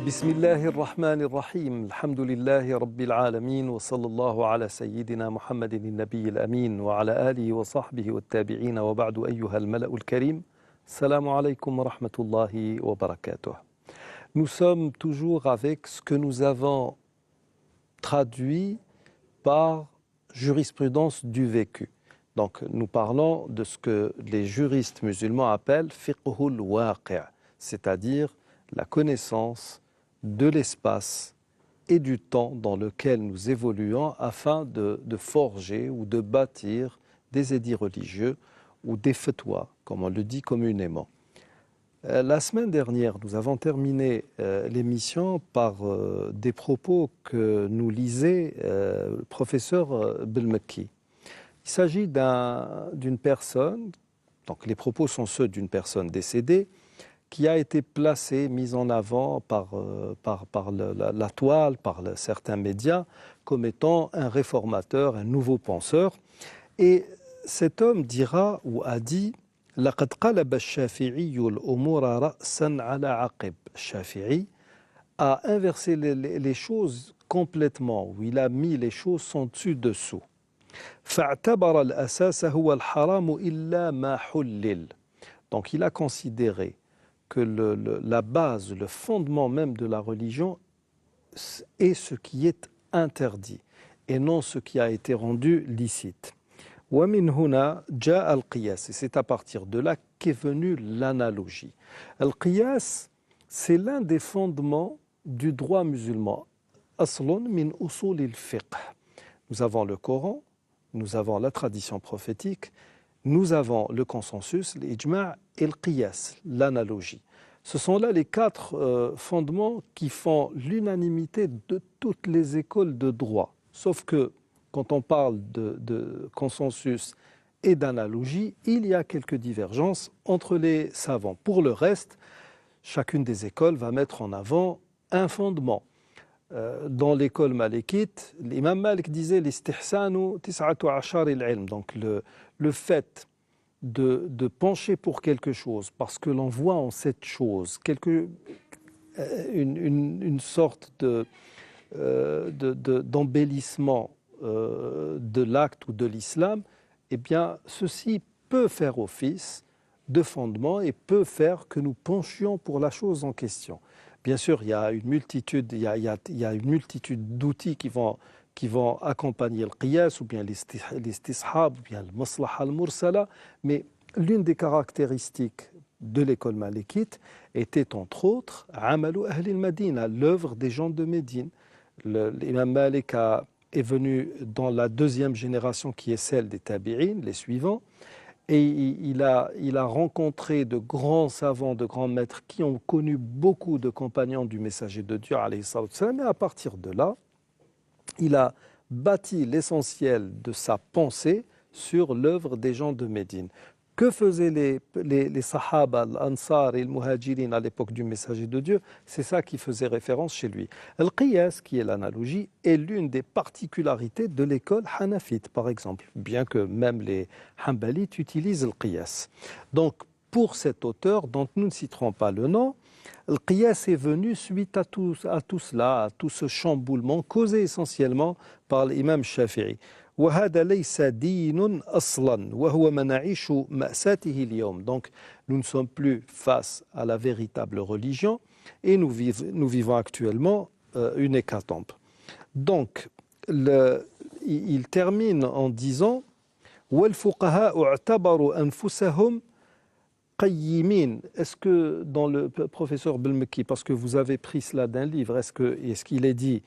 بسم الله الرحمن الرحيم الحمد لله رب العالمين وصلى الله على سيدنا محمد النبي الأمين وعلى آله وصحبه والتابعين وبعد أيها الملأ الكريم السلام عليكم ورحمة الله وبركاته. Nous sommes toujours avec ce que nous avons traduit par jurisprudence du vécu. Donc nous parlons de ce que les juristes musulmans appellent fiqhul waqi', c'est-à-dire la connaissance de l'espace et du temps dans lequel nous évoluons afin de forger ou de bâtir des édits religieux ou des fatwas, comme on le dit communément. La semaine dernière, nous avons terminé l'émission par des propos que nous lisait le professeur Belmekki. Il s'agit d'une personne, donc les propos sont ceux d'une personne décédée, qui a été placée, mise en avant par la toile, par certains médias, comme étant un réformateur, un nouveau penseur. Et cet homme dira ou a dit « لقد قلب الشافعي الأمور رأسا على عقب ». Shafi'i a inversé les choses complètement, où il a mis les choses sans dessus-dessous. فاعتبر الأساس هو الحرام إلا ما حلل. Donc il a considéré que la base, le fondement même de la religion est ce qui est interdit et non ce qui a été rendu licite. وَمِنْ هُنَا جَاءَ الْقِيَاسِ. Et c'est à partir de là qu'est venue l'analogie. Al-Qiyas, c'est l'un des fondements du droit musulman. أصل من أصول الفقه. Nous avons le Coran, nous avons la tradition prophétique, nous avons le consensus, l'ijma' et le qiyas, l'analogie. Ce sont là les quatre fondements qui font l'unanimité de toutes les écoles de droit. Sauf que quand on parle de consensus et d'analogie, il y a quelques divergences entre les savants. Pour le reste, chacune des écoles va mettre en avant un fondement. Dans l'école malikite, l'imam Malik disait l'istihsanu tis'atu ashar al-ilm. Donc le fait de pencher pour quelque chose parce que l'on voit en cette chose une sorte d'embellissement de l'acte ou de l'islam, eh bien ceci peut faire office de fondement et peut faire que nous penchions pour la chose en question. Bien sûr, il y a une multitude d'outils qui vont accompagner le qiyas ou bien l'istishab ou bien le maslaha al-mursala, mais l'une des caractéristiques de l'école malikite était entre autres amalu ahli al-Madina, l'œuvre des gens de Médine. L'imam Malik est venu dans la deuxième génération qui est celle des tabi'in, les suivants, et il a rencontré de grands savants, de grands maîtres qui ont connu beaucoup de compagnons du messager de Dieu, alayhi salatu wassalam, et à partir de là, il a bâti l'essentiel de sa pensée sur l'œuvre des gens de Médine. Que faisaient les sahaba, l'Ansar et le Muhajirin à l'époque du messager de Dieu? C'est ça qui faisait référence chez lui. Al-Qiyas, qui est l'analogie, est l'une des particularités de l'école hanafite, par exemple, bien que même les hanbalites utilisent le Qiyas. Donc, pour cet auteur, dont nous ne citerons pas le nom, le Qiyas est venu suite à tout cela, à tout ce chamboulement causé essentiellement par l'imam Shafi'i. وهذا ليس دين أصلا وهو ما نعيش مأساته اليوم. Donc nous ne sommes plus face à la véritable religion et nous vivons actuellement une hécatombe. Donc il termine en disant والفقهاء اعتبروا أنفسهم قيمين. Est-ce que dans le professeur Belmekki, parce que vous avez pris cela d'un livre, est-ce qu'il est dit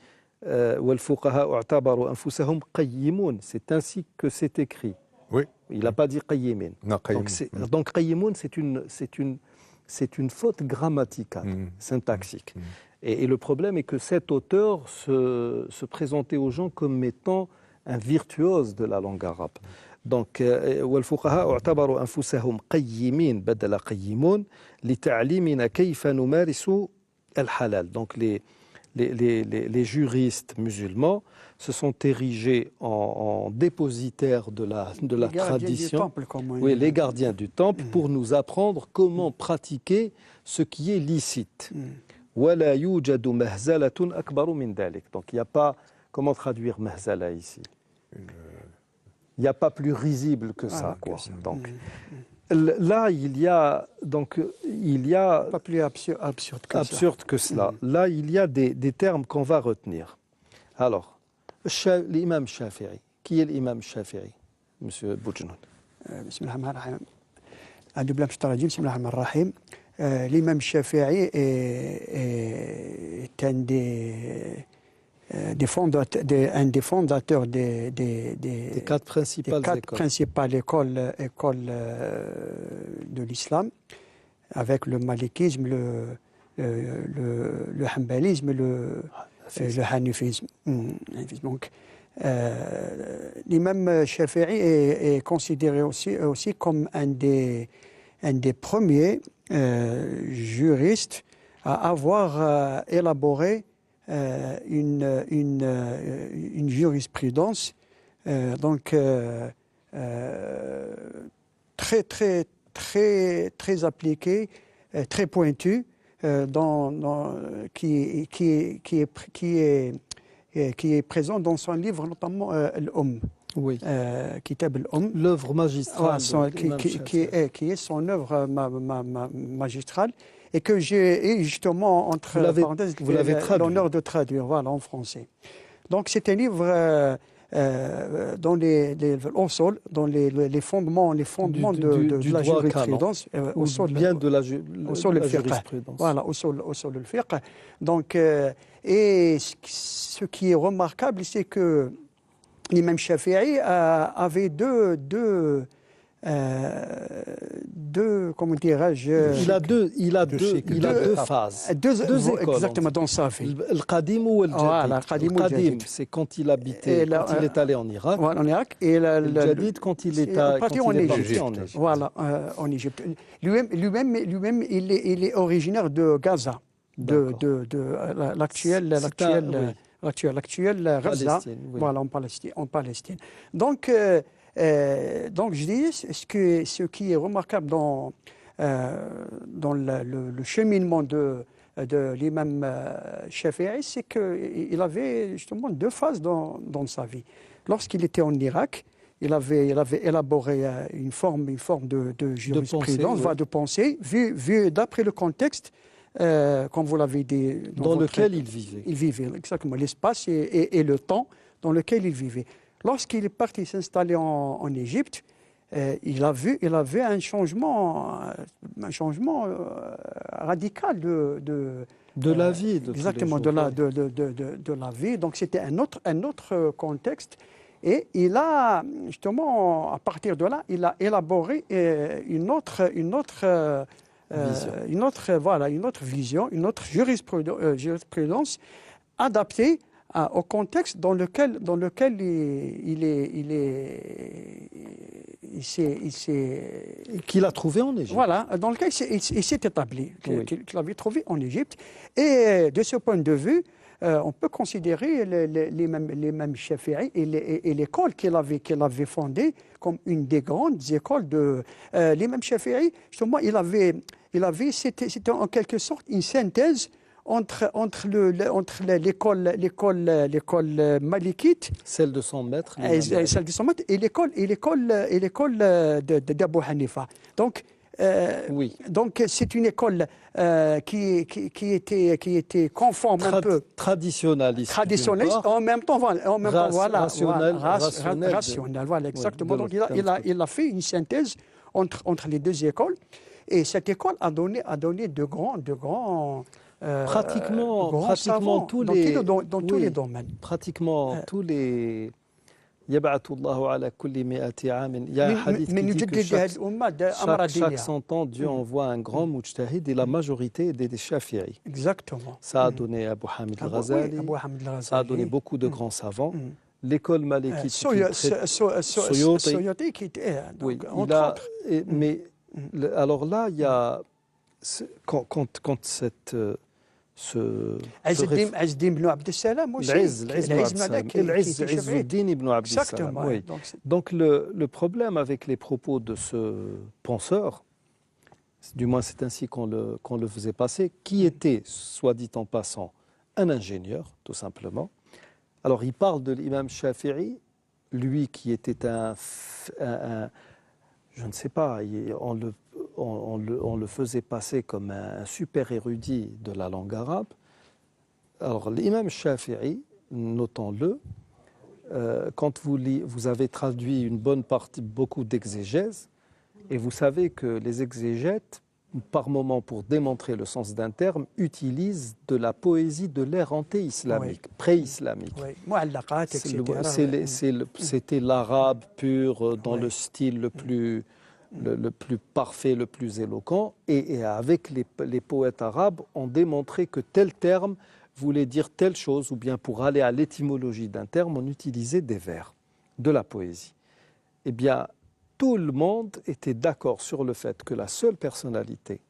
c'est ainsi que c'est écrit. Oui. Il n'a pas dit qayyimin. Donc qayyimun, c'est une faute grammaticale, syntaxique. Et le problème est que cet auteur se présentait aux gens comme étant un virtuose de la langue arabe. Donc والفقهاء اعتبروا أنفسهم قيمين بدل قيمون لتعليمنا كيف نمارس الحلال. Donc les juristes musulmans se sont érigés en dépositaires de la tradition, temple, oui, les gardiens du temple, pour nous apprendre comment pratiquer ce qui est licite. ولا يوجد مهزلة أكبر من ذلك. Donc il n'y a pas, comment traduire mahzala ici? Il n'y a pas plus risible que ça, quoi. Donc là il y a pas plus absurde que cela. Là il y a des termes qu'on va retenir. Alors l'imam Shafi'i. Qui est l'imam Shafi'i, monsieur Boujnoun? Bismillahirrahmanirrahim. Bismillahirrahmanirrahim. L'imam Shafi'i est un des fondateurs des quatre principales écoles de l'islam, avec le malikisme, le hanbalisme, le hanifisme. Donc, l'imam Shafi'i est considéré aussi comme un des premiers juristes à avoir élaboré une jurisprudence très appliquée, très pointue, qui est présent dans son livre, notamment Al-Umm. Oui. Kitab Al-Umm. L'œuvre magistrale. Qui est son œuvre magistrale et que j'ai justement, entre parenthèses, l'honneur de traduire en français. Donc c'est un livre dans les fondements de la jurisprudence, de la jurisprudence. Voilà, usul al-fiqh. Donc, et ce qui est remarquable, c'est que l'imam Shafi'i avait deux comment dirais-je, il a deux phases, deux écoles, exactement, dans sa vie. Le qadim ou le jadid. C'est quand il habitait, quand il est allé en Irak. Voilà, en Irak. Et le jadid quand il est parti en Égypte. Voilà, en Égypte. Lui-même, il est originaire de Gaza, de l'actuelle Gaza, voilà, en Palestine. Donc je dis, ce qui est remarquable dans le cheminement de l'imam Shafi'i, c'est qu'il avait justement deux phases dans sa vie. Lorsqu'il était en Irak, il avait élaboré une forme de jurisprudence, de pensée, vu d'après le contexte, comme vous l'avez dit, dans lequel il vivait. Il vivait, exactement, l'espace et le temps dans lequel il vivait. Lorsqu'il est parti s'installer en Égypte, il avait un changement radical de la vie, exactement, de la vie. Donc c'était un autre contexte. Et il a justement, à partir de là, il a élaboré une autre vision, une autre jurisprudence adaptée au contexte dans lequel il s'est qu'il a trouvé en Égypte. Voilà, dans lequel il s'est établi, qu'il avait trouvé en Égypte. Et de ce point de vue, on peut considérer l'imam Shafi'i et l'école qu'il avait fondée comme une des grandes écoles de l'imam Shafi'i. Justement, c'était en quelque sorte une synthèse entre l'école malikite, celle de son maître, et l'école d'Abu Hanifa. Donc, donc c'est une école qui était conforme un peu traditionnaliste, en même temps rationnel, voilà, exactement. Donc il a fait une synthèse entre les deux écoles, et cette école a donné de grands pratiquement tous les domaines. Pratiquement tous les. يبعث الله على كل 100 عام. Il y a un hadith qui dit que chaque 100 ans, Dieu envoie un grand mujtahid, et la majorité des Shafi'i. Exactement. Ça a donné Abu Hamid al-Ghazali, ça a donné beaucoup de grands savants. L'école malikite, Soyoti qui était, entre autres. Mais alors là, il y a quand cette Azz ibn Abd Salam aussi. Izz ibn Abd Salam. Oui. Donc le problème avec les propos de ce penseur, du moins c'est ainsi qu'on le faisait passer, qui était, soit dit en passant, un ingénieur, tout simplement. Alors il parle de l'imam Shafi'i, lui qui était je ne sais pas, on le faisait passer comme un super érudit de la langue arabe. Alors l'imam Shafi'i, notons-le, quand vous avez traduit une bonne partie, beaucoup d'exégèse, et vous savez que les exégètes, par moment, pour démontrer le sens d'un terme, utilisent de la poésie de l'ère anté-islamique, pré-islamique. Oui. Mu'allaqat, etc. C'était l'arabe pur, dans le style le plus parfait, le plus éloquent. Et avec les poètes arabes, on démontrait que tel terme voulait dire telle chose, ou bien pour aller à l'étymologie d'un terme, on utilisait des vers, de la poésie. Eh bien, tout le monde était d'accord sur le fait que la seule personnalité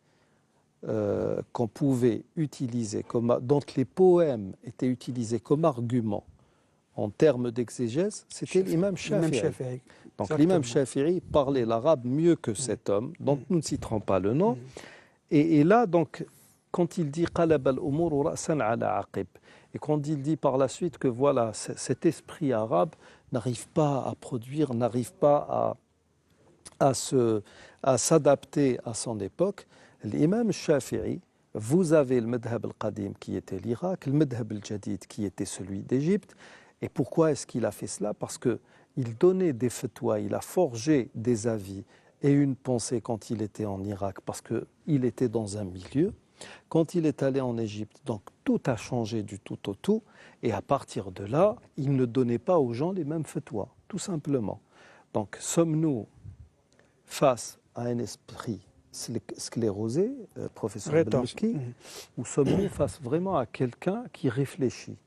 qu'on pouvait utiliser, dont les poèmes étaient utilisés comme argument en termes d'exégèse, c'était l'imam Shafi'i. Donc l'imam Shafi'i parlait l'arabe mieux que cet homme, dont nous ne citerons pas le nom. Et là, donc, quand il dit « qalab al-umur ra'san ala aqib », et quand il dit par la suite que voilà, cet esprit arabe n'arrive pas à produire, n'arrive pas à s'adapter à son époque, l'imam Shafi'i, vous avez le madhab al-qadim qui était l'Irak, le madhab al-jadid qui était celui d'Égypte. Et pourquoi est-ce qu'il a fait cela? Parce qu'il donnait des fatwas, il a forgé des avis et une pensée quand il était en Irak, parce qu'il était dans un milieu. Quand il est allé en Égypte, donc tout a changé du tout au tout, et à partir de là, il ne donnait pas aux gens les mêmes fatwas, tout simplement. Donc sommes-nous face à un esprit sclérosé, professeur Belmouki, ou sommes-nous face vraiment à quelqu'un qui réfléchit?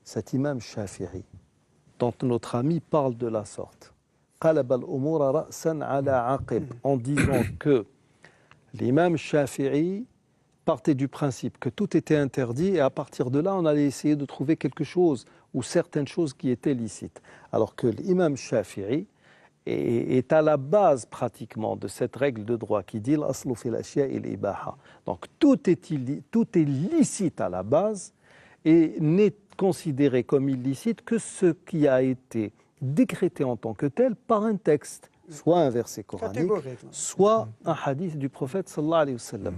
Cet imam Shafi'i, dont notre ami parle de la sorte, qalab al-umura ra'san ala aqib, en disant que l'imam Shafi'i partait du principe que tout était interdit et à partir de là, on allait essayer de trouver quelque chose ou certaines choses qui étaient licites. Alors que l'imam Shafi'i est à la base pratiquement de cette règle de droit qui dit l'aslu fil ashya'i al-ibaha. Donc tout est licite à la base et n'est considéré comme illicite que ce qui a été décrété en tant que tel par un texte, soit un verset coranique, soit un hadith du prophète sallallahu alayhi wa sallam.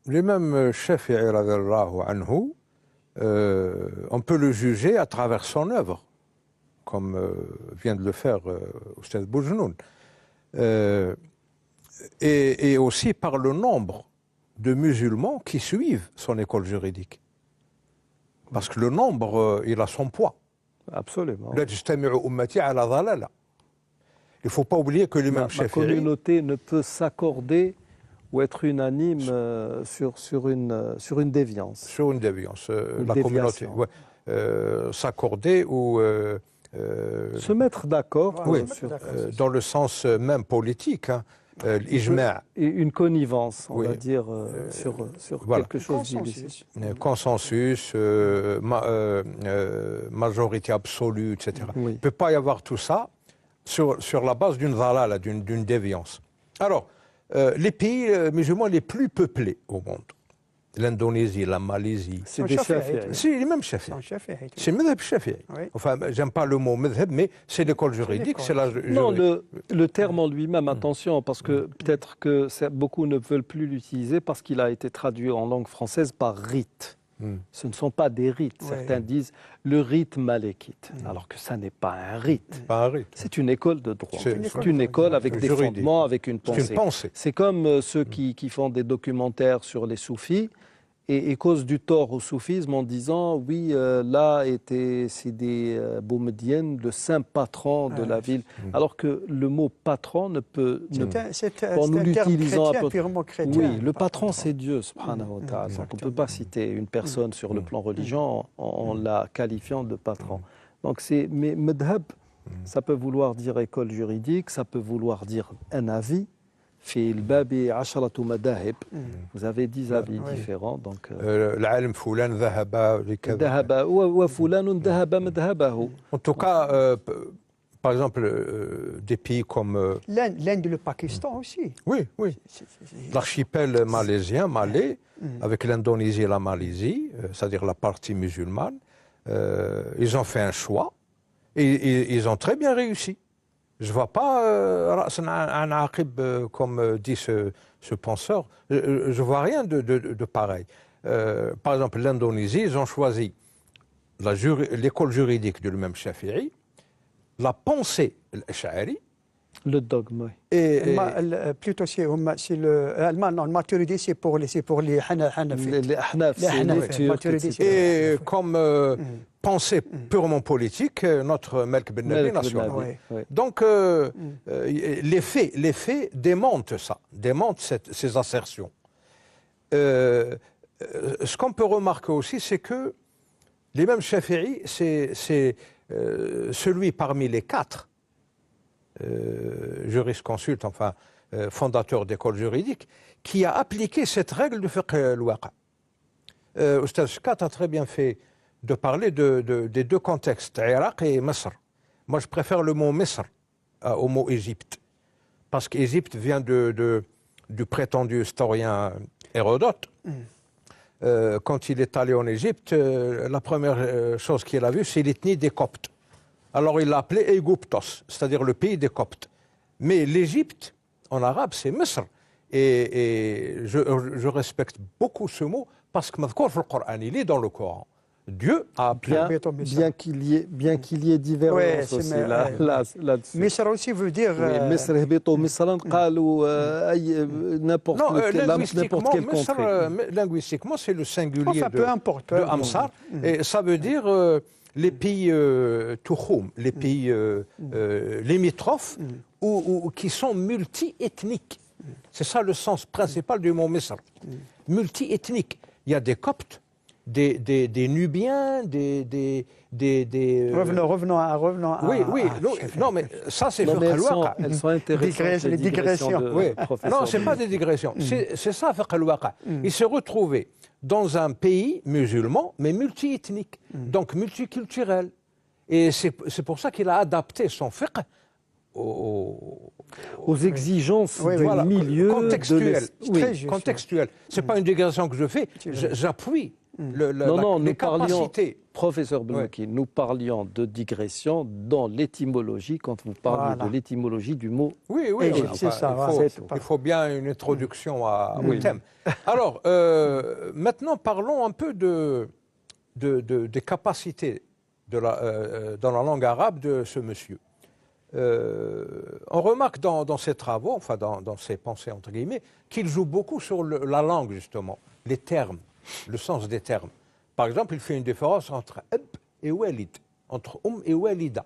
L'imam Shafi'i radhiyallahu anhu, on peut le juger à travers son œuvre, comme vient de le faire Oustaz Boujnoun, et aussi par le nombre de musulmans qui suivent son école juridique. Parce que le nombre, il a son poids. Absolument. Il ne faut pas oublier que l'imam Shafi'i... La communauté ne peut s'accorder ou être unanime sur une déviance. Sur une déviance. La communauté, s'accorder ou... se mettre d'accord. Oui, dans le sens même politique, hein, l'ijma'. Et une connivence, on va dire, sur quelque chose d'illicite. Consensus, majorité absolue, etc. Oui. Il ne peut pas y avoir tout ça sur la base d'une dhalala, d'une déviance. Alors, les pays musulmans les plus peuplés au monde, l'Indonésie, la Malaisie. C'est des Shafi'i. C'est les mêmes Shafi'i. C'est le madhab Shafi'i. Oui. Enfin, j'aime pas le mot madhab, mais c'est l'école juridique. Non, le terme en lui-même, attention, parce que peut-être que beaucoup ne veulent plus l'utiliser parce qu'il a été traduit en langue française par rite. Ce ne sont pas des rites. Certains disent le rite malékite, alors que ça n'est pas un rite. Pas un rite. C'est une école de droit. C'est une école avec des fondements, avec une pensée. C'est comme ceux qui font des documentaires sur les soufis et causent du tort au soufisme en disant oui, là était Sidi Boumedienne, le saint patron de la ville, alors que le mot patron ne peut... C'est un terme chrétien, purement chrétien. Oui, le patron c'est Dieu, subhanahu wa ta'ala. Donc on ne peut pas citer une personne sur le plan religieux en la qualifiant de patron. Donc mais madhab, ça peut vouloir dire école juridique, ça peut vouloir dire un avis. في الباب 10 مذاهب. Vous avez 10 avis différents. Donc العالم فلان ذهب لكذا. ذهب وفلان ذهب مذهبه. En tout cas, par exemple, des pays comme... L'Inde et le Pakistan aussi. oui, oui. L'archipel malaisien, Malais, avec l'Indonésie et la Malaisie, c'est-à-dire la partie musulmane, ils ont fait un choix et ils ont très bien réussi. Je ne vois pas Ra'san an Aqib, comme dit ce penseur. Je ne vois rien de pareil. Par exemple, l'Indonésie, ils ont choisi l'école juridique de l'imam Shafi'i, la pensée l'Ash'ari, Le dogme, oui. et Plutôt, c'est le Maturidi, c'est pour les Hanafi. Les Ahnaf, Les c'est Ahnaf, les Turcs, Maturidi, etc. et comme pensée purement politique, notre Melk Ben Nabi Melk Ben national. Nabi, Ouais. oui. Donc, les faits démentent ça, démentent ces assertions. Ce qu'on peut remarquer aussi, c'est que l'imam Shafi'i, c'est celui parmi les 4 jurisconsultes, enfin fondateurs d'écoles juridiques, qui a appliqué cette règle du fiqh al-waqa'. Oustaz Shkat a très bien fait de parler des 2 contextes, Irak et Misr. Moi, je préfère le mot Misr au mot Égypte, parce qu'Égypte vient du prétendu historien Hérodote. Quand il est allé en Égypte, la première chose qu'il a vue, c'est l'ethnie des Coptes. Alors il l'a appelé Aegyptos, c'est-à-dire le pays des Coptes. Mais l'Égypte, en arabe, c'est Misr. Et je respecte beaucoup ce mot parce que il est dans le Coran. Dieu a appelé... Bien qu'il y ait divergence Ouais, aussi mais, là-dessus. Misr aussi veut dire. Oui, Misr هبطوا مصرا قالوا n'importe Non, quel contrée. linguistiquement, c'est le singulier Enfin, peu importe. de Amsar. Et ça veut dire les pays Touchoum, les pays limitrophes qui sont multi-ethniques. C'est ça le sens principal du mot Misr. Multi-ethniques. Il y a des Coptes, des Nubiens, Revenons à. Oui, non, mais ça c'est Non, mais fiqh al-waqa'. elles sont intéressantes, Les digressions. de Oui. professeur Non, ce n'est pas des digressions. C'est ça, fiqh al-waqa'. Il s'est retrouvé dans un pays musulman, mais multi-ethnique, donc multiculturel. Et c'est pour ça qu'il a adapté son fiqh aux exigences Oui, du voilà. milieu contextuel. Très juste. Contextuel. Ce n'est pas une digression que je fais, j'appuie Non, les nous parlions, capacités. professeur Blouki, nous parlions de digression dans l'étymologie, quand vous parliez Voilà. de l'étymologie du mot. Oui, C'est ça, il faut bien une introduction au thème. Alors, maintenant, parlons un peu des capacités dans la langue arabe de ce monsieur. On remarque dans ses travaux, enfin dans ses pensées entre guillemets, qu'il joue beaucoup sur la langue justement, les termes, le sens des termes. Par exemple, il fait une différence entre ab et walid, entre et walida.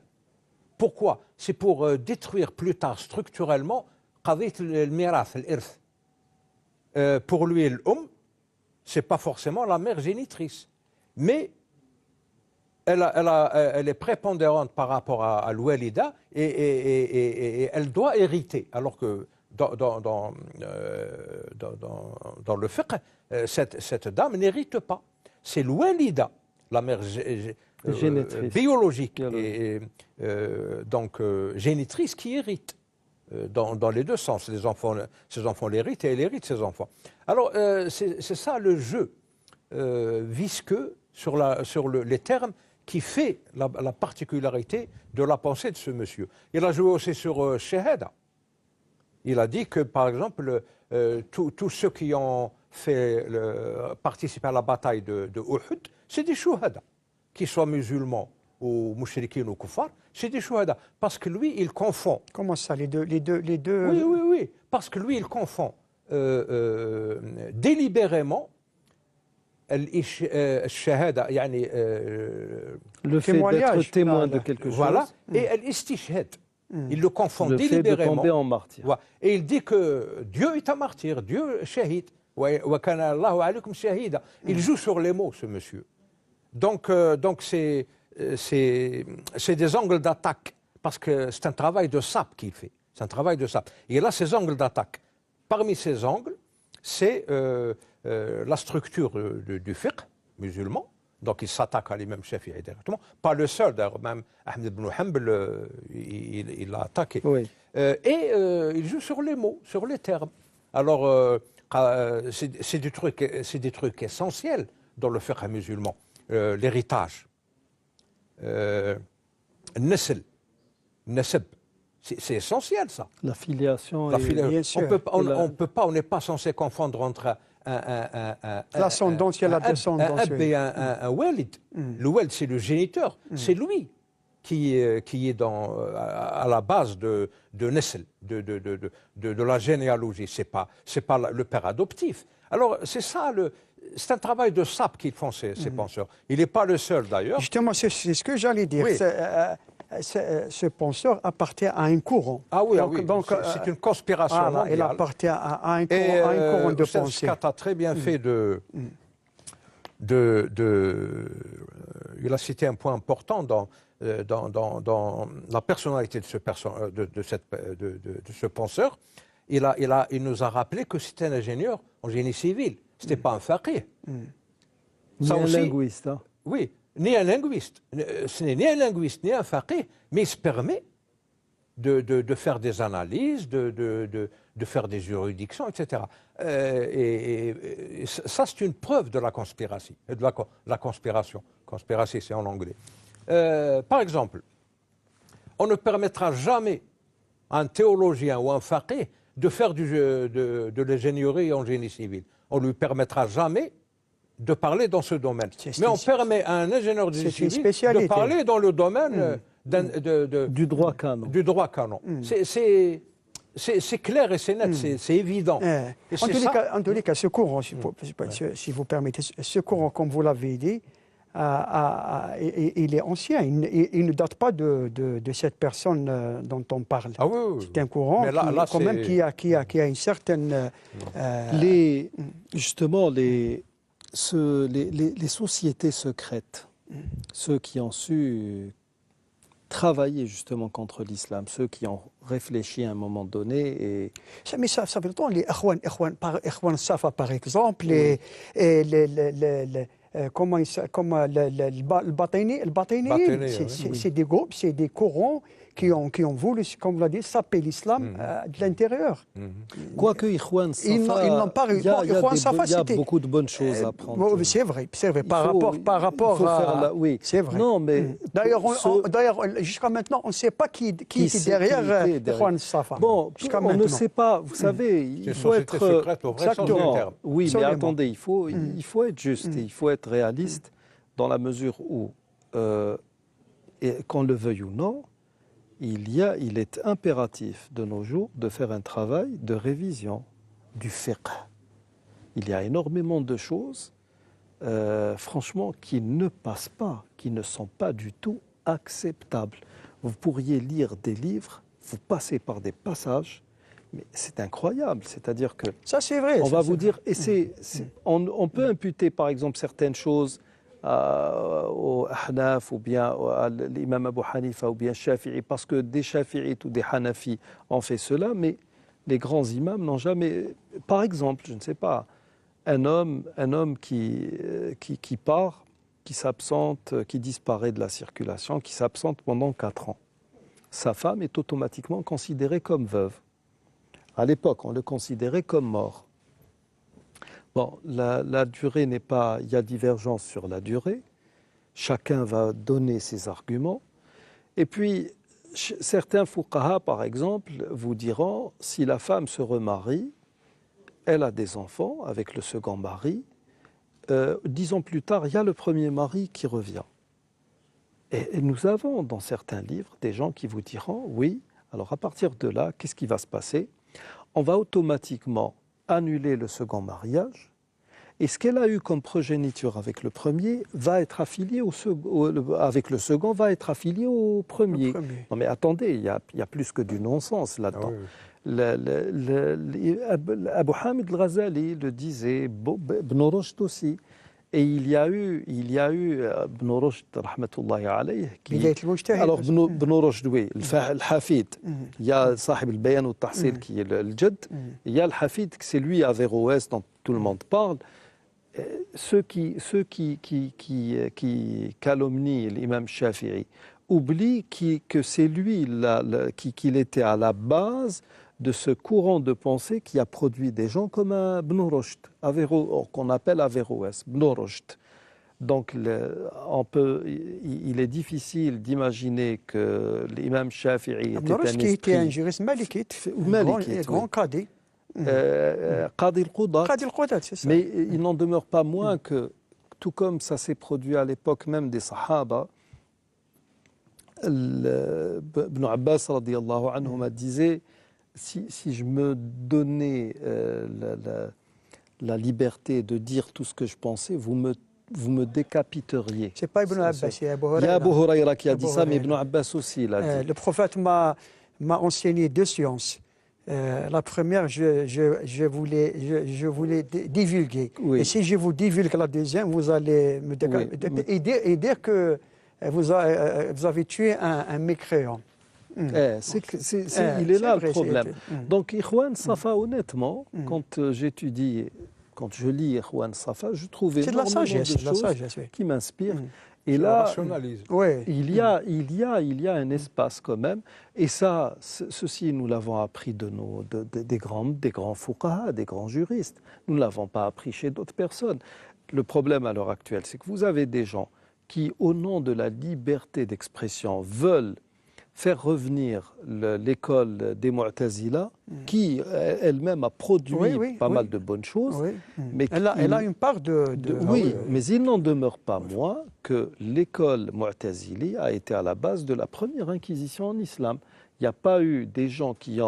Pourquoi? C'est pour détruire plus tard structurellement qadit al-mirath, al-irth. Pour lui, c'est pas forcément la mère génitrice, mais elle est prépondérante par rapport à l'oualida et elle doit hériter. Alors que dans le fiqh, cette dame n'hérite pas. C'est l'oualida, la mère Génitrice. biologique et donc génitrice qui hérite. Dans les 2 sens, ses enfants l'héritent et elle hérite ses enfants. Alors c'est ça le jeu visqueux sur les termes qui fait la particularité de la pensée de ce monsieur. Il a joué aussi sur Shahada. Il a dit que, par exemple, tous ceux qui ont participé à la bataille de Uhud, c'est des shuhada. Qu'ils soient musulmans ou mouchriquins ou kuffar, c'est des shuhada. Parce que lui, il confond. Comment ça, les deux Oui. Parce que lui, il confond délibérément الشهادة يعني le fait d'être témoin de quelque chose, voilà, et l'istishhad. Il le confond le fait de délibérément. tomber en martyr. Voilà. Et il dit que Dieu est un martyr, Dieu shahid. وَكَانَ اللَّهُ عَلَيْكُمْ شَهِيدًا. Il joue sur les mots, ce monsieur. Donc c'est des angles d'attaque, parce que c'est un travail de sape qu'il fait. C'est un travail de sape. Et là, ces angles d'attaque. Parmi ces angles, c'est la structure du fiqh musulman, Donc il s'attaque à l'imam Shafi'i directement. Pas le seul, d'ailleurs, même Ahmed ibn Hanbal, il l'a attaqué. Oui. Il joue sur les mots, sur les termes. Alors, c'est des trucs essentiels dans le fiqh musulman. L'héritage, nasl, nasab, c'est essentiel ça. La filiation. bien sûr. On n'est pas censé confondre entre l'ascendance et la descendance. Un ab et un walid. Le walid, c'est le géniteur. C'est lui qui est à la base de nasl, de la généalogie. C'est pas le père adoptif. Alors, c'est un travail de sape qu'ils font, ces penseurs. Il n'est pas le seul, d'ailleurs. Justement, c'est ce que j'allais dire. Oui. Ce penseur appartient à un courant. Ah oui, c'est une conspiration mondiale. Il appartient à un courant de pensée. Scott a très bien fait il a cité un point important dans la personnalité de ce penseur. Il nous a rappelé que c'était un ingénieur en génie civil. Ce n'était pas un faqih. Ni un linguiste. Hein. Oui, ni un linguiste. Ce n'est ni un linguiste, ni un faqih, mais il se permet de faire des analyses, de faire des juridictions, etc. Et ça, c'est une preuve de la conspiration. La conspiration. Conspiracy, c'est en anglais. Par exemple, on ne permettra jamais à un théologien ou un faqih de faire de l'ingénierie en génie civil. On ne lui permettra jamais de parler dans ce domaine. Mais on permet à un ingénieur de génie civil de parler dans le domaine du droit canon. Du droit canon. C'est clair et c'est net, c'est évident. En tous les cas, ce courant, si vous permettez, ce courant, comme vous l'avez dit, il est ancien, il ne date pas de cette personne dont on parle. Ah oui. C'est un courant qui a une certaine... Justement, les sociétés secrètes, ceux qui ont su travailler justement contre l'islam, ceux qui ont réfléchi à un moment donné. Mais ça fait longtemps, les Ikhwan Safa par exemple, le Batayni, c'est des groupes, c'est des courants qui ont voulu, comme vous l'avez dit, saper l'islam de l'intérieur. Quoique Ikhwan Safa, ils n'ont pas réussi. Il y a beaucoup de bonnes choses à prendre. C'est vrai. Par rapport à... Oui, c'est vrai. Non, mais d'ailleurs, jusqu'à maintenant, on ne sait pas qui est derrière Ikhwan Safa. Bon, on ne sait pas. Vous savez, il faut être... secrète au vrai sens du terme. Oui, mais attendez, il faut être juste et il faut être réaliste dans la mesure où, qu'on le veuille ou non, il est impératif de nos jours de faire un travail de révision du fiqh. Il y a énormément de choses, franchement, qui ne passent pas, qui ne sont pas du tout acceptables. Vous pourriez lire des livres, vous passez par des passages, mais c'est incroyable. C'est-à-dire que... Ça, c'est vrai. On va vous dire... Et on peut imputer, par exemple, certaines choses au Ahnaf ou bien à l'imam Abu Hanifa ou bien Shafi'i, parce que des Shafi'ites ou des Hanafi ont fait cela, mais les grands imams n'ont jamais... Par exemple, je ne sais pas, un homme qui part, qui s'absente, qui disparaît de la circulation, qui s'absente pendant 4 ans. Sa femme est automatiquement considérée comme veuve. À l'époque, on le considérait comme mort. Bon, la durée n'est pas... Il y a divergence sur la durée. Chacun va donner ses arguments. Et puis, certains fuqaha, par exemple, vous diront, si la femme se remarie, elle a des enfants avec le second mari, 10 ans plus tard, il y a le premier mari qui revient. Et nous avons dans certains livres des gens qui vous diront, oui, alors à partir de là, qu'est-ce qui va se passer? On va automatiquement annuler le second mariage, et ce qu'elle a eu comme progéniture avec le premier va être affilié avec le second va être affilié au premier. Non mais attendez, il y a plus que du non-sens là-dedans. Abu Hamid al-Ghazali le disait, Ibn Rushd aussi. Et il y a eu Ibn Rushd, rahmatullahi alayh, alors Ibn Rushd, oui, le Hafid, il y a Sahib al-Bayan ou al-Tahsil qui est le Jad, il y a le Hafid, c'est lui Averroès dont tout le monde parle, Ceux qui calomnient l'imam Shafi'i oublient que c'est lui qu'il était à la base de ce courant de pensée qui a produit des gens comme Ibn Rushd, qu'on appelle Averroès, Ibn Rushd. Donc, il est difficile d'imaginer que l'imam Shafi'i était un qui était un esprit... juriste malikite, Malikite, grand oui. qadi. Qadi al-Qudat. Qadi al-Qudat, c'est ça. Mais il n'en demeure pas moins que, tout comme ça s'est produit à l'époque même des Sahaba, Ibn Abbas radiyallahu anhuma disait, si je me donnais la liberté de dire tout ce que je pensais, vous me décapiteriez. C'est pas Ibn Abbas, c'est Abu Il y a Abu Huraira. Huraira qui a dit Abu ça, mais Huraira. Ibn Abbas aussi l'a dit. Le prophète m'a enseigné deux sciences. La première, je voulais divulguer. Oui. Et si je vous divulgue la deuxième, vous allez me décapiter et dire que vous avez tué un mécréant. Il est là le problème. Donc, Ikhwan Safa, honnêtement, quand je lis Ikhwan Safa, je trouve C'est de la énormément sagesse, de choses oui. qui m'inspirent. Et C'est le là, rationalisme. Ouais. il y a un espace quand même. Et ça, ceci, nous l'avons appris des grands fuqaha, des grands juristes. Nous ne l'avons pas appris chez d'autres personnes. Le problème à l'heure actuelle, c'est que vous avez des gens qui, au nom de la liberté d'expression, veulent faire revenir l'école des Mu'tazila, qui elle-même a produit pas mal de bonnes choses. Oui. Mais Elle a une part oui, mais il n'en demeure pas moins que l'école Mu'tazili a été à la base de la première inquisition en islam. Il n'y a pas eu des gens qui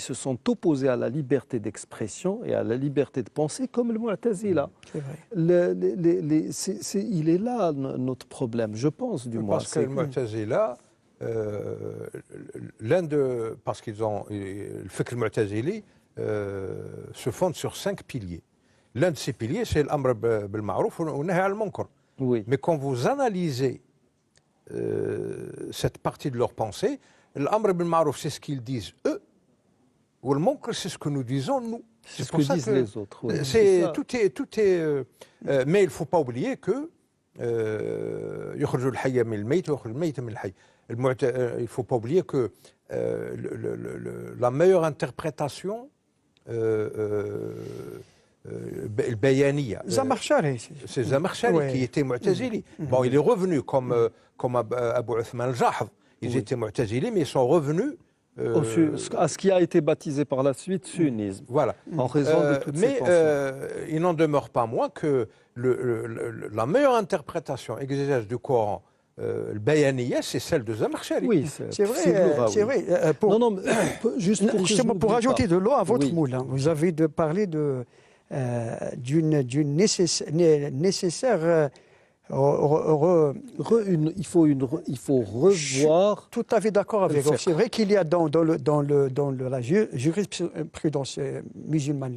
se sont opposés à la liberté d'expression et à la liberté de penser comme le Mu'tazila. C'est vrai. Il est là notre problème, je pense, du moins. Parce que le Mu'tazila, parce qu'ils ont le fiqh al-Mu'tazili se fonde sur 5 piliers. L'un de ces piliers, c'est l'amr bil ma'rouf wa nahy al munkar. Oui. Mais quand vous analysez cette partie de leur pensée, l'amr bil ma'rouf, c'est ce qu'ils disent eux, ou le munkar, c'est ce que nous disons nous. C'est ce que disent les autres. Oui. Tout est mais il ne faut pas oublier que يخرج الحي من الميت ويخرج الميت من الحي. Il ne faut pas oublier que la meilleure interprétation البيانية, c'est Zamakhshari qui était Mu'tazili. Bon, il est revenu comme Abu Uthman al-Jahd. Ils étaient Mu'tazili, mais ils sont revenus à ce qui a été baptisé par la suite sunnisme. Voilà. En raison de toutes ces pensées. Il n'en demeure pas moins que la meilleure interprétation exégèse du Coran, le bayaniya, c'est celle de Zamakhshari. Oui, c'est vrai. C'est vrai. Justement, pour ajouter de l'eau à votre moulin, vous avez parlé d'une nécessaire. Il faut revoir. Tout à fait d'accord avec vous. C'est vrai qu'il y a dans la jurisprudence musulmane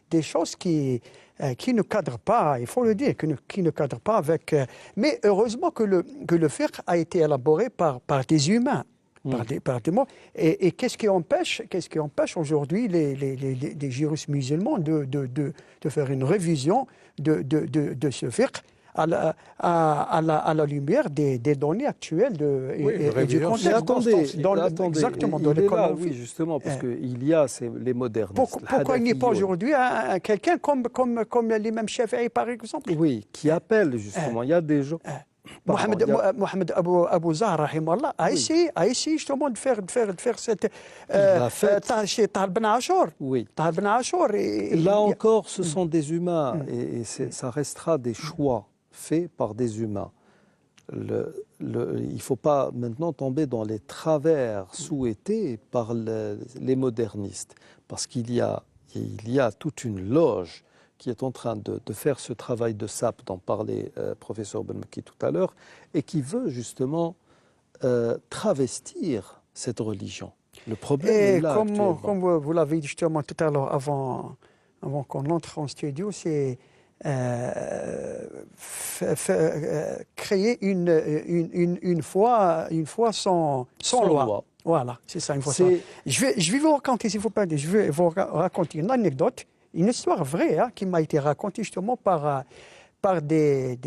des choses qui ne cadrent pas, il faut le dire, qui ne cadrent pas avec. Mais heureusement que le fiqh a été élaboré par des humains. Par des mots. Et qu'est-ce qui empêche aujourd'hui les juristes musulmans de faire une révision de ce fiqh à la lumière des données actuelles et du contexte. Exactement, dans l'école. Oui, justement, parce qu'il y a les modernistes. Pourquoi il n'y a pas aujourd'hui quelqu'un comme l'imam Shafi'i, par exemple? Oui, qui appelle, justement. Il y a des gens... Mohamed Abou Zahra a essayé justement de faire cette tâche Tahar Ben Ashur. Oui. Tahar Ben Ashur. Là encore, ce sont des humains et ça restera des choix faits par des humains. Il ne faut pas maintenant tomber dans les travers souhaités par les modernistes, parce qu'il y a toute une loge qui est en train de faire ce travail de sape dont parlait professeur Benmeki tout à l'heure, et qui veut justement travestir cette religion. Le problème est là actuellement. Comme vous l'avez dit justement tout à l'heure, avant qu'on entre en studio, c'est créer une foi sans loi. Voilà, c'est ça, une foi sans loi. Je vais vous raconter, s'il vous plaît, une anecdote une histoire vraie hein, qui m'a été racontée justement par des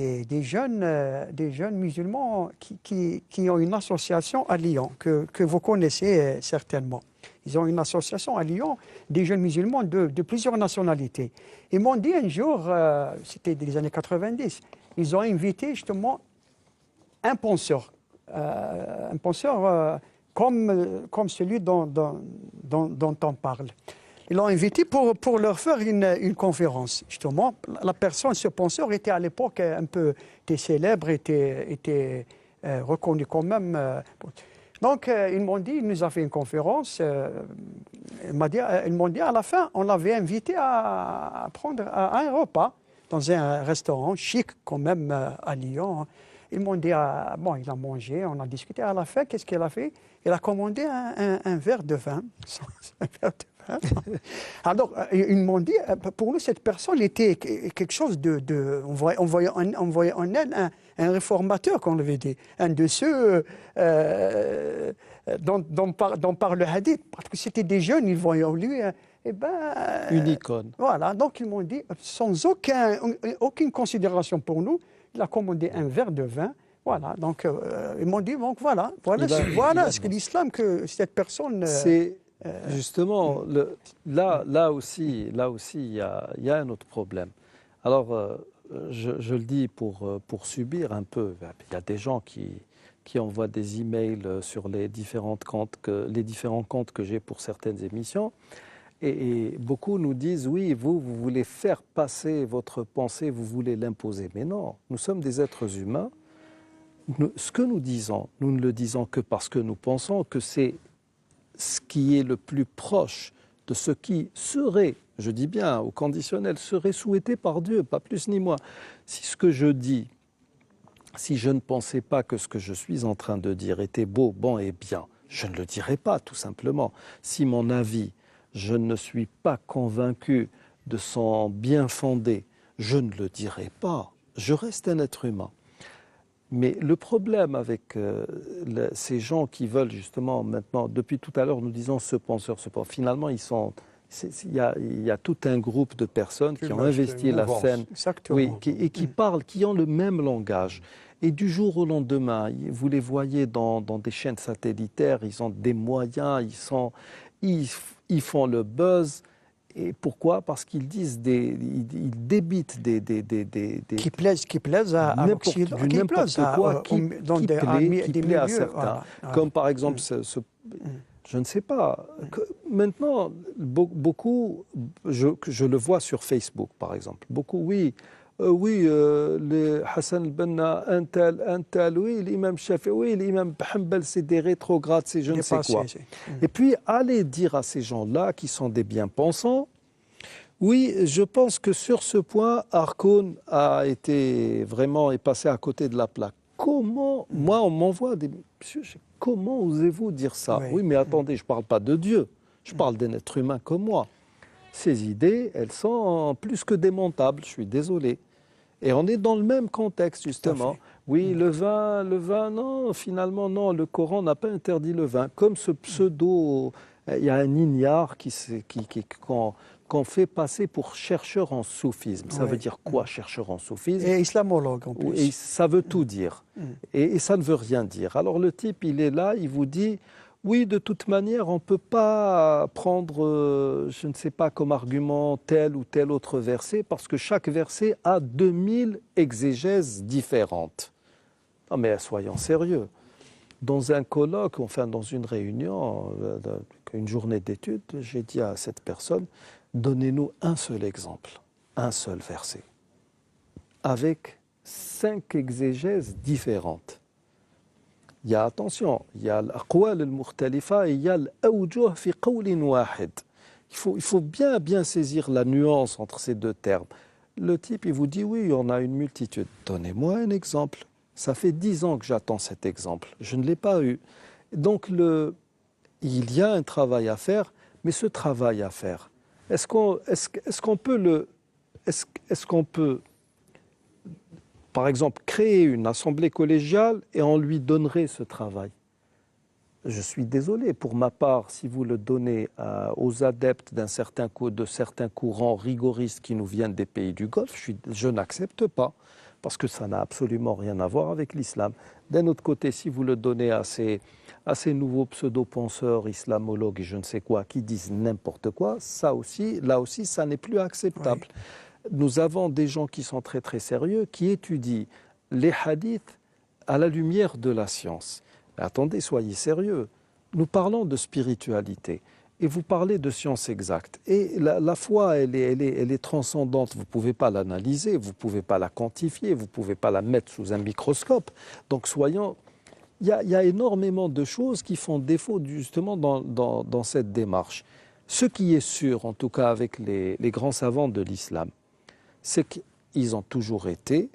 jeunes musulmans qui ont une association à Lyon, que vous connaissez certainement. Ils ont une association à Lyon, des jeunes musulmans de plusieurs nationalités. Ils m'ont dit un jour, c'était des années 90, ils ont invité justement un penseur comme celui dont on parle. Ils l'ont invité pour leur faire une conférence. Justement, ce penseur était à l'époque un peu célèbre, était reconnu quand même. Donc, ils m'ont dit, il nous a fait une conférence. Ils m'ont dit, à la fin, on l'avait invité à prendre un repas dans un restaurant chic quand même à Lyon. Ils m'ont dit, bon, il a mangé, on a discuté. À la fin, qu'est-ce qu'il a fait? Il a commandé un verre de vin. Un verre de vin. Alors, ils m'ont dit, pour nous, cette personne était quelque chose on voyait en elle un réformateur, qu'on avait dit, un de ceux dont parle le hadith, parce que c'était des jeunes, ils voyaient en lui une icône. Voilà, donc ils m'ont dit, sans aucune considération pour nous, il a commandé un verre de vin. Voilà, donc ils m'ont dit, donc voilà ce que l'islam, que cette personne... C'est justement, là aussi, il y a un autre problème. Alors, je le dis pour subir un peu. Il y a des gens qui envoient des emails sur les différents comptes que j'ai pour certaines émissions. Et beaucoup nous disent, oui, vous voulez faire passer votre pensée, vous voulez l'imposer. Mais non, nous sommes des êtres humains. Ce que nous disons, nous ne le disons que parce que nous pensons que c'est ce qui est le plus proche de ce qui serait, je dis bien au conditionnel, serait souhaité par Dieu, pas plus ni moins. Si ce que je dis, si je ne pensais pas que ce que je suis en train de dire était beau, bon et bien, je ne le dirais pas, tout simplement. Si mon avis, je ne suis pas convaincu de son bien fondé, je ne le dirai pas. Je reste un être humain. Mais le problème avec ces gens qui veulent justement maintenant, depuis tout à l'heure, nous disons ce penseur, finalement, il y a tout un groupe de personnes qui ont investi la scène, oui, et qui parlent, qui ont le même langage. Et du jour au lendemain, vous les voyez dans des chaînes satellitaires, ils ont des moyens, ils font le buzz. Et pourquoi? Parce qu'ils disent ils débitent des qui plaisent à l'Occident, qui plaît à certains. Voilà. Comme par exemple, je ne sais pas. Maintenant, beaucoup, je le vois sur Facebook, par exemple. Beaucoup, les Hassan al-Banna, un tel, oui, l'imam Shafi, oui, l'imam Hanbal, c'est des rétrogrades, c'est je ne sais quoi. Et puis, allez dire à ces gens-là, qui sont des bien-pensants, oui, je pense que sur ce point, Harkoun est passé à côté de la plaque. Comment, moi, on m'envoie des... Monsieur, comment osez-vous dire ça? Oui, mais attendez, je ne parle pas de Dieu, je parle d'un être humain comme moi. Ces idées, elles sont plus que démontables, je suis désolé. Et on est dans le même contexte, justement. Oui, le vin, non, finalement, non, le Coran n'a pas interdit le vin. Comme ce pseudo, il y a un ignare qu'on fait passer pour chercheur en soufisme. Ça veut dire quoi, chercheur en soufisme? Et islamologue, en plus. Et ça veut tout dire. Et ça ne veut rien dire. Alors le type, il est là, il vous dit... Oui, de toute manière, on ne peut pas prendre, je ne sais pas, comme argument tel ou tel autre verset, parce que chaque verset a 2000 exégèses différentes. Non mais soyons sérieux. Dans un colloque, enfin dans une réunion, une journée d'études, j'ai dit à cette personne, donnez-nous un seul exemple, un seul verset, avec 5 exégèses différentes. Il y a, attention, il y a l'aqwal al-mukhtalifa et il y a l'awjuh fi qawlin wahid. Il faut bien saisir la nuance entre ces deux termes. Le type, il vous dit, oui, on a une multitude. Donnez-moi un exemple. Ça fait 10 ans que j'attends cet exemple. Je ne l'ai pas eu. Donc, il y a un travail à faire, mais ce travail à faire, est-ce qu'on peut par exemple, créer une assemblée collégiale et on lui donnerait ce travail. je suis désolé, pour ma part, si vous le donnez aux adeptes de certains courants rigoristes qui nous viennent des pays du Golfe, je n'accepte pas, parce que ça n'a absolument rien à voir avec l'islam. D'un autre côté, si vous le donnez à ces nouveaux pseudo-penseurs, islamologues et je ne sais quoi, qui disent n'importe quoi, là aussi, ça n'est plus acceptable. Oui. Nous avons des gens qui sont très très sérieux, qui étudient les hadiths à la lumière de la science. Mais attendez, soyez sérieux. Nous parlons de spiritualité et vous parlez de science exacte. Et la foi, elle est transcendante. Vous ne pouvez pas l'analyser, vous ne pouvez pas la quantifier, vous ne pouvez pas la mettre sous un microscope. Donc soyons... Il y a énormément de choses qui font défaut justement dans cette démarche. Ce qui est sûr, en tout cas avec les grands savants de l'islam, c'est qu'ils ont toujours été,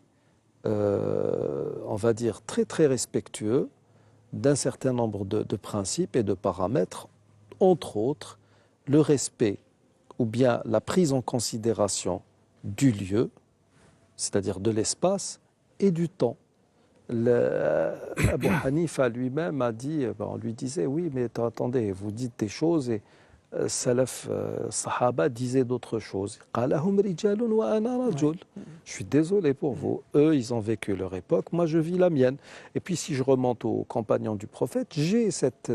on va dire, très très respectueux d'un certain nombre de principes et de paramètres, entre autres le respect ou bien la prise en considération du lieu, c'est-à-dire de l'espace et du temps. Abu Hanifa lui-même a dit, on lui disait, oui mais attendez, vous dites des choses et Salaf, Sahaba disaient d'autres choses. Je suis désolé pour vous. Eux, ils ont vécu leur époque. Moi, je vis la mienne. Et puis, si je remonte aux compagnons du prophète, j'ai cette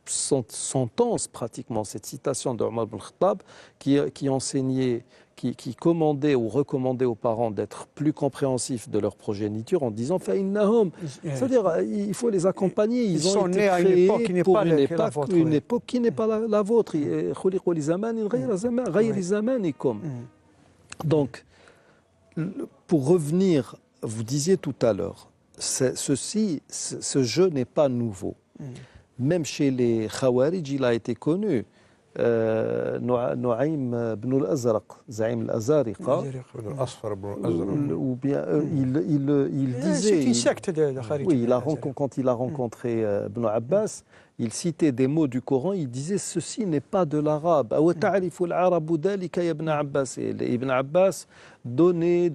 sentence, pratiquement, cette citation d'Omar ibn Khattab qui enseignait, qui commandait ou recommandait aux parents d'être plus compréhensifs de leur progéniture en disant c'est-à-dire il faut les accompagner, ils ont été créés pour une époque qui n'est pas la vôtre. Donc, pour revenir, vous disiez tout à l'heure, ce jeu n'est pas nouveau. Même chez les Khawarij, il a été connu. Nu'aym ibn al-Azraq, Zaïm al-Azariqa, ou bien il disait... C'est une secte de Khawarij. Oui, quand il a rencontré Ibn Abbas, il citait des mots du Coran, il disait « Ceci n'est pas de l'arabe ». Et Ibn Abbas donnait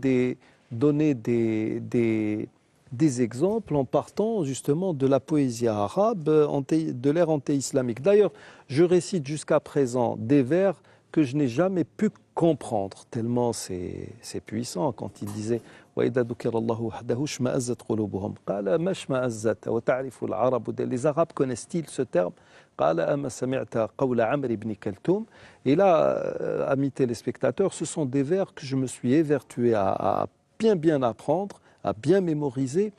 des exemples en partant justement de la poésie arabe de l'ère anté-islamique. D'ailleurs, je récite jusqu'à présent des vers que je n'ai jamais pu comprendre, tellement c'est puissant quand il disait les Arabes connaissent-ils ce terme? Et là, amis téléspectateurs, ce sont des vers que je me suis évertué à bien apprendre, à bien mémoriser.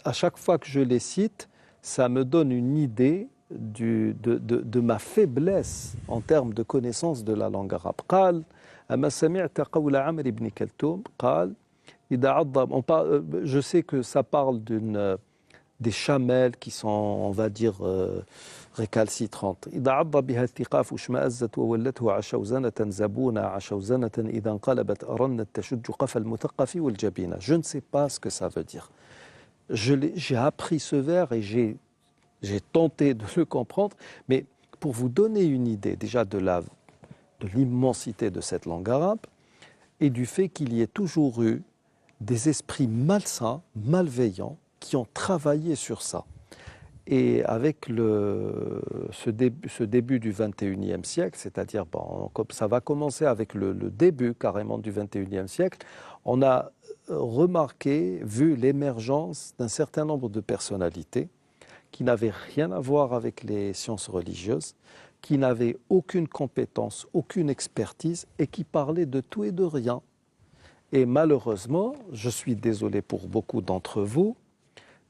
À chaque fois que je les cite, ça me donne une idée de ma faiblesse en termes de connaissance de la langue arabe. قال أما سمعت قول عمرو بن كلثوم قال إذا عض. Je sais que ça parle des chamelles qui sont, on va dire, récalcitrantes. إذا عض بها الثقاف اشمأزت وولته عشوزنة زبونة عشوزنة إذا انقلبت أرنت تشج قفا المثقف والجبينة. Je ne sais pas ce que ça veut dire. J'ai appris ce vers et j'ai tenté de le comprendre, mais pour vous donner une idée déjà de l'immensité de cette langue arabe et du fait qu'il y ait toujours eu des esprits malsains, malveillants, qui ont travaillé sur ça. Et avec ce début du XXIe siècle, c'est-à-dire, ça va commencer avec le début carrément du XXIe siècle, on a remarqué, vu l'émergence d'un certain nombre de personnalités qui n'avaient rien à voir avec les sciences religieuses, qui n'avaient aucune compétence, aucune expertise et qui parlaient de tout et de rien. Et malheureusement, je suis désolé pour beaucoup d'entre vous,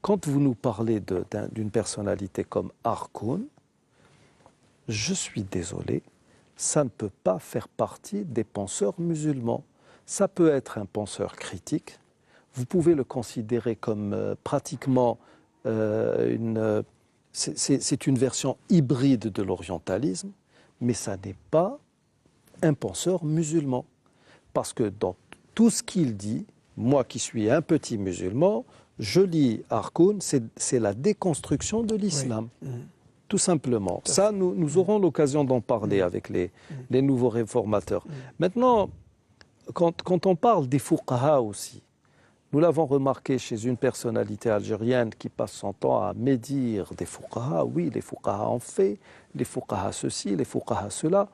quand vous nous parlez d'une personnalité comme Harkoun, je suis désolé, ça ne peut pas faire partie des penseurs musulmans. Ça peut être un penseur critique, vous pouvez le considérer comme pratiquement c'est une version hybride de l'orientalisme, mais ça n'est pas un penseur musulman. Parce que dans tout ce qu'il dit, moi qui suis un petit musulman, je lis Harkoun, c'est la déconstruction de l'islam, tout simplement. Ça, nous aurons l'occasion d'en parler avec les nouveaux réformateurs. Maintenant, quand on parle des fuqaha aussi, Nous l'avons remarqué chez une personnalité algérienne qui passe son temps à médire des fuqaha. Oui, les fuqaha ont fait, les fuqaha ceci, les fuqaha cela.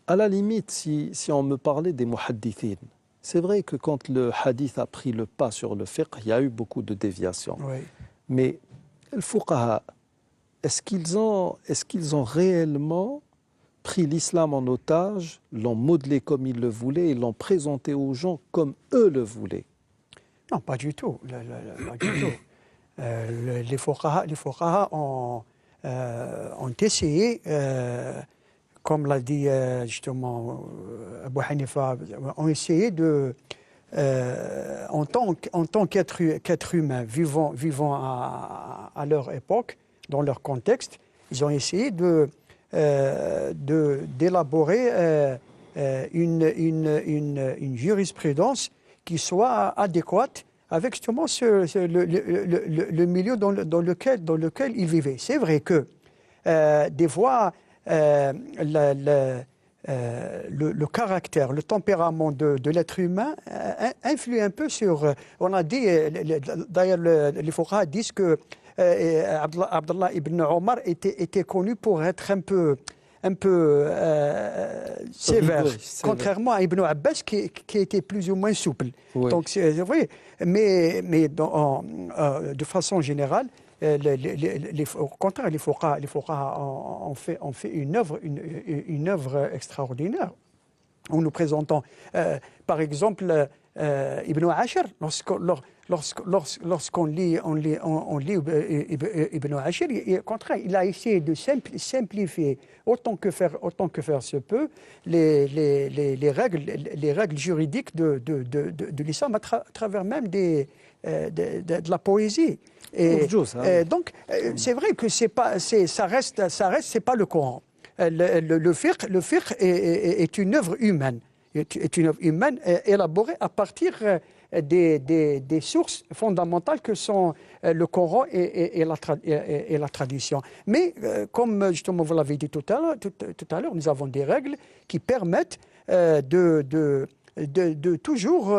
À la limite, si on me parlait des muhaddithin, c'est vrai que quand le hadith a pris le pas sur le fiqh, il y a eu beaucoup de déviations. Oui. Mais les fuqaha, est-ce qu'ils ont réellement pris l'islam en otage, l'ont modelé comme ils le voulaient et l'ont présenté aux gens comme eux le voulaient? Non, pas du tout. Pas du tout. Les fuqaha ont essayé, comme l'a dit justement Abu Hanifa, ont essayé de, en tant qu'être humain, vivant à leur époque, dans leur contexte, ils ont essayé d'élaborer une jurisprudence qui soit adéquate avec justement le milieu dans lequel ils vivaient. C'est vrai que des fois, le caractère, le tempérament de l'être humain influe un peu sur... On a dit, d'ailleurs les fuqaha disent que Abdallah ibn Omar était connu pour être un peu sévère, contrairement à Ibn Abbas qui était plus ou moins souple. Oui. Donc c'est vrai, mais de façon générale, au contraire, les fuqaha ont fait une œuvre extraordinaire en nous présentant, par exemple, Ibn Ashir, lorsqu'on lit Ibn Ashir, au contraire, il a essayé de simplifier autant que faire se peut les règles juridiques de l'islam à travers même de la poésie. Donc, c'est vrai que ça reste, c'est pas le Coran. Le fiqh est une œuvre humaine. Est une œuvre humaine élaborée à partir des sources fondamentales que sont le Coran et la tradition. Mais comme justement vous l'avez dit tout à l'heure, nous avons des règles qui permettent de toujours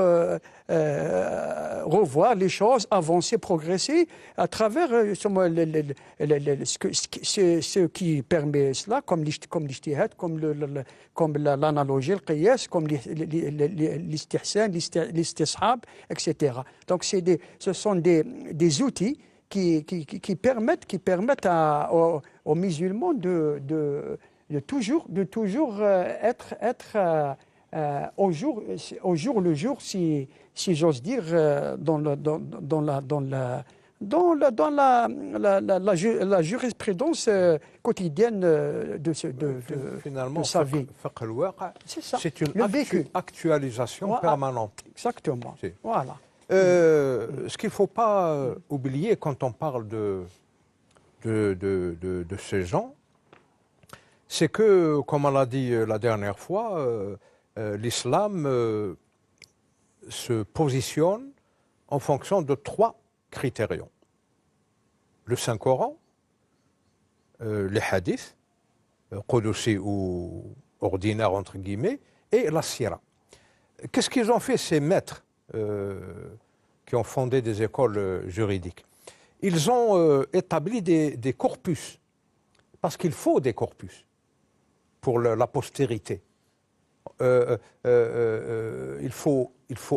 revoir les choses, avancer, progresser à travers ce qui permet cela, comme l'ijtihad, comme l'analogie, le qiyas, comme l'istihsan, l'istishab, etc. Donc ce sont des outils qui permettent aux musulmans de toujours être au jour le jour, si j'ose dire, dans la jurisprudence quotidienne de sa vie. C'est une actualisation permanente. Exactement. Voilà. Ce qu'il ne faut pas oublier quand on parle de ces gens, c'est que, comme on l'a dit la dernière fois, l'islam se positionne en fonction de 3 critérions. Le Saint-Coran, les hadiths, qudsi ou ordinaires entre guillemets, et la sira. Qu'est-ce qu'ils ont fait ces maîtres qui ont fondé des écoles juridiques? Ils ont établi des corpus, parce qu'il faut des corpus pour la postérité. Il faut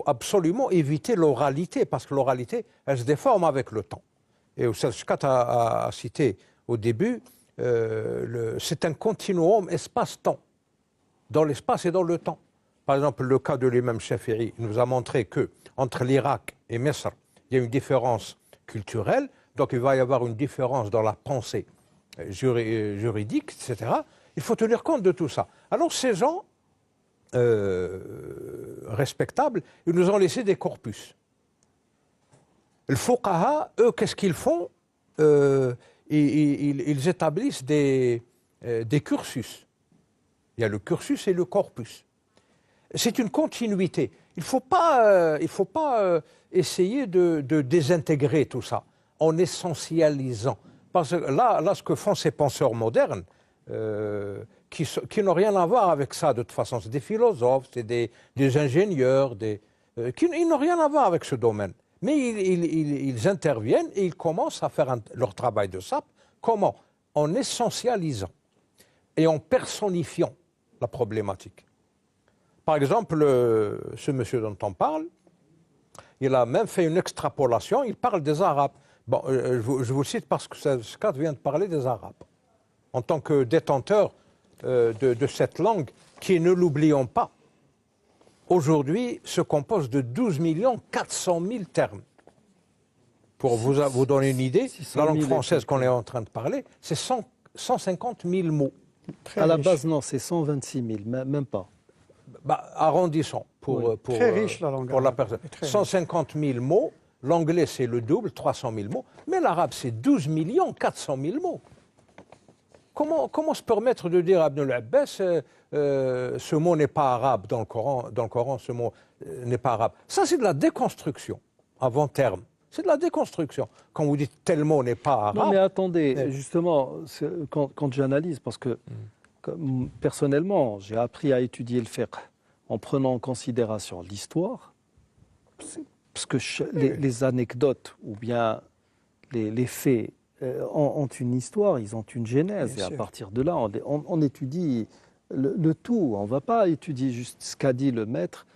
absolument éviter l'oralité, parce que l'oralité, elle se déforme avec le temps. Et Oussad Chkat a cité au début, c'est un continuum espace-temps, dans l'espace et dans le temps. Par exemple, le cas de l'imam Shafi'i nous a montré que entre l'Irak et Misr, il y a une différence culturelle, donc il va y avoir une différence dans la pensée juridique, etc. Il faut tenir compte de tout ça. Alors ces gens respectables, ils nous ont laissé des corpus. Le fuqaha, eux, qu'est-ce qu'ils font? Ils établissent des cursus. Il y a le cursus et le corpus. C'est une continuité. Il ne faut pas essayer de désintégrer tout ça en essentialisant. Parce que là, ce que font ces penseurs modernes, qui n'ont rien à voir avec ça de toute façon, c'est des philosophes, c'est des ingénieurs, ils n'ont rien à voir avec ce domaine. Mais ils interviennent et ils commencent à faire leur travail de sape. Comment? En essentialisant et en personnifiant la problématique. Par exemple, ce monsieur dont on parle, il a même fait une extrapolation, il parle des Arabes. Bon, je vous cite parce que Scott vient de parler des Arabes. En tant que détenteur de cette langue, qui, ne l'oublions pas, aujourd'hui se compose de 12 400 000 termes. Pour vous donner une idée, la langue française qu'on est en train de parler, c'est 150 000 mots. Très À la riche. base, non, c'est 126 000, même pas. Bah, arrondissons pour Très riche, la langue pour la arabe. personne. Très riche. 150 000 mots, l'anglais c'est le double, 300 000 mots, mais l'arabe c'est 12 400 000 mots. Comment se permettre de dire à Ibn al-Abbas, ce mot n'est pas arabe dans le Coran, ce mot n'est pas arabe. Ça c'est de la déconstruction, avant terme. C'est de la déconstruction. Quand vous dites tel mot n'est pas arabe. Non, mais attendez, justement, quand j'analyse, parce que personnellement, j'ai appris à étudier le fiqh en prenant en considération l'histoire, parce que les anecdotes ou bien les faits ont une histoire, ils ont une genèse, Bien et à sûr. partir de là, on étudie le tout. On ne va pas étudier juste ce qu'a dit le maître.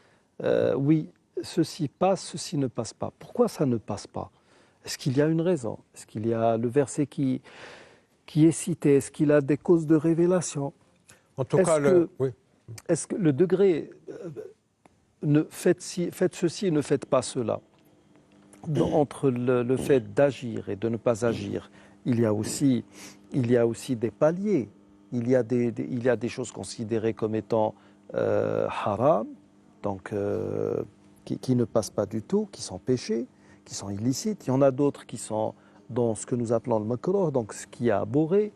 Oui, ceci passe, ceci ne passe pas. Pourquoi ça ne passe pas? Est-ce qu'il y a une raison? Est-ce qu'il y a le verset qui est cité? Est-ce qu'il a des causes de révélation? En tout cas, oui. Est-ce que le degré faites ceci, ne faites pas cela, entre le fait d'agir et de ne pas agir, il y a aussi des paliers. Il y a des choses considérées comme étant haram, donc qui ne passent pas du tout, qui sont péchés, qui sont illicites. Il y en a d'autres qui sont dans ce que nous appelons le makruh, donc ce qui est abhorré.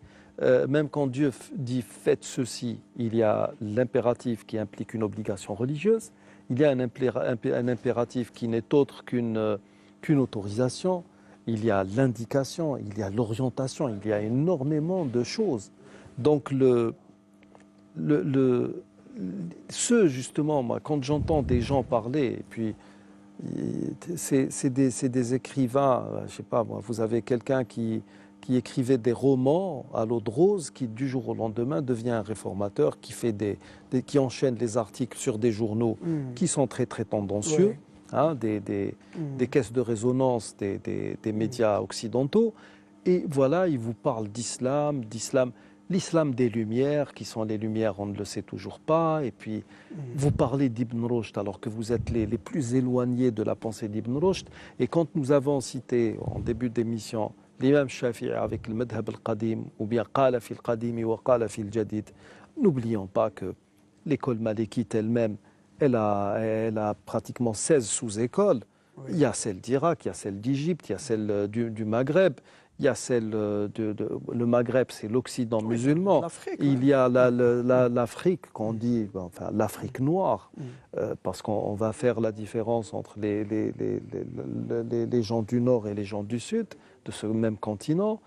Même quand Dieu dit faites ceci, il y a l'impératif qui implique une obligation religieuse. Il y a un impératif qui n'est autre qu'une autorisation. Il y a l'indication, il y a l'orientation, il y a énormément de choses. Donc justement, moi, quand j'entends des gens parler, et puis c'est des écrivains, je sais pas moi, vous avez quelqu'un qui écrivait des romans à l'eau de rose, qui du jour au lendemain devient un réformateur, qui enchaîne les articles sur des journaux qui sont très très tendancieux, Ouais. hein, des caisses de résonance des médias occidentaux. Et voilà, il vous parle d'islam, l'islam des Lumières, qui sont les Lumières, on ne le sait toujours pas. Et puis, vous parlez d'Ibn Rushd, alors que vous êtes les plus éloignés de la pensée d'Ibn Rushd. Et quand nous avons cité, en début d'émission, l'imam Shafi'i avec le madhab al-qadim, ou bien qala fi al-qadimi wa qala fi al-jadid, n'oublions pas que l'école malékite elle-même, elle a pratiquement 16 sous-écoles. Oui. Il y a celle d'Irak, il y a celle d'Égypte, il y a celle du Maghreb. Il y a celle le Maghreb, c'est l'Occident musulman. Il y a l'Afrique, qu'on dit, enfin l'Afrique noire, parce qu'on va faire la différence entre les gens du Nord et les gens du Sud, de ce même continent.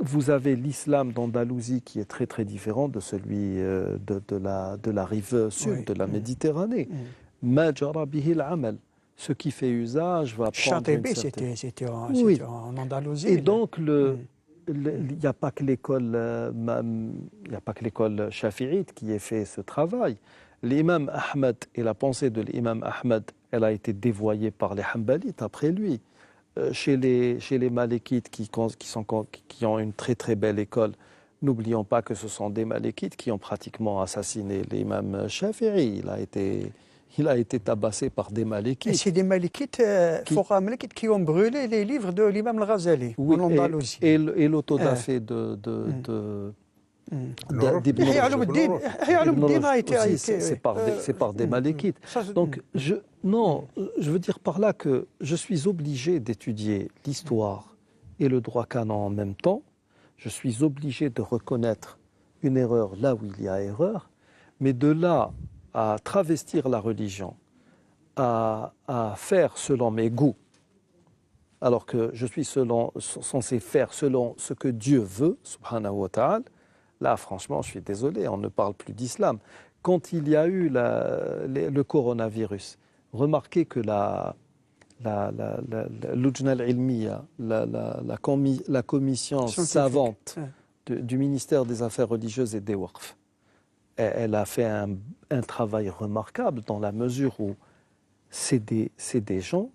Vous avez l'islam d'Andalousie qui est très très différent de celui de la rive sud, de la Méditerranée. Ma jara bihi al-amal. Ce qui fait usage va prendre Châteaubriand, c'était en Andalousie. Et donc, il n'y a pas que l'école chafi'ite qui ait fait ce travail. L'imam Ahmed et la pensée de l'imam Ahmed, elle a été dévoyée par les Hanbalites après lui. Chez les Malékites qui ont une très très belle école, n'oublions pas que ce sont des Malékites qui ont pratiquement assassiné l'imam Shafi'i. Il a été tabassé par des Malékites. Et c'est des Malékites, Malékites qui ont brûlé les livres de l'imam al-Ghazali en Andalousie. Et l'autodafé d'Ibn Rushd a été... C'est par des Malékites. Donc, je veux dire par là que je suis obligé d'étudier l'histoire et le droit canon en même temps. Je suis obligé de reconnaître une erreur là où il y a erreur, mais de là à travestir la religion, à faire selon mes goûts, alors que je suis censé faire selon ce que Dieu veut, subhanahu wa ta'ala, là franchement je suis désolé, on ne parle plus d'islam. Quand il y a eu le coronavirus, remarquez que l'Ujna al-Ilmiya, la commission savante du ministère des Affaires religieuses et des Waqf, elle a fait un travail remarquable dans la mesure où c'est des gens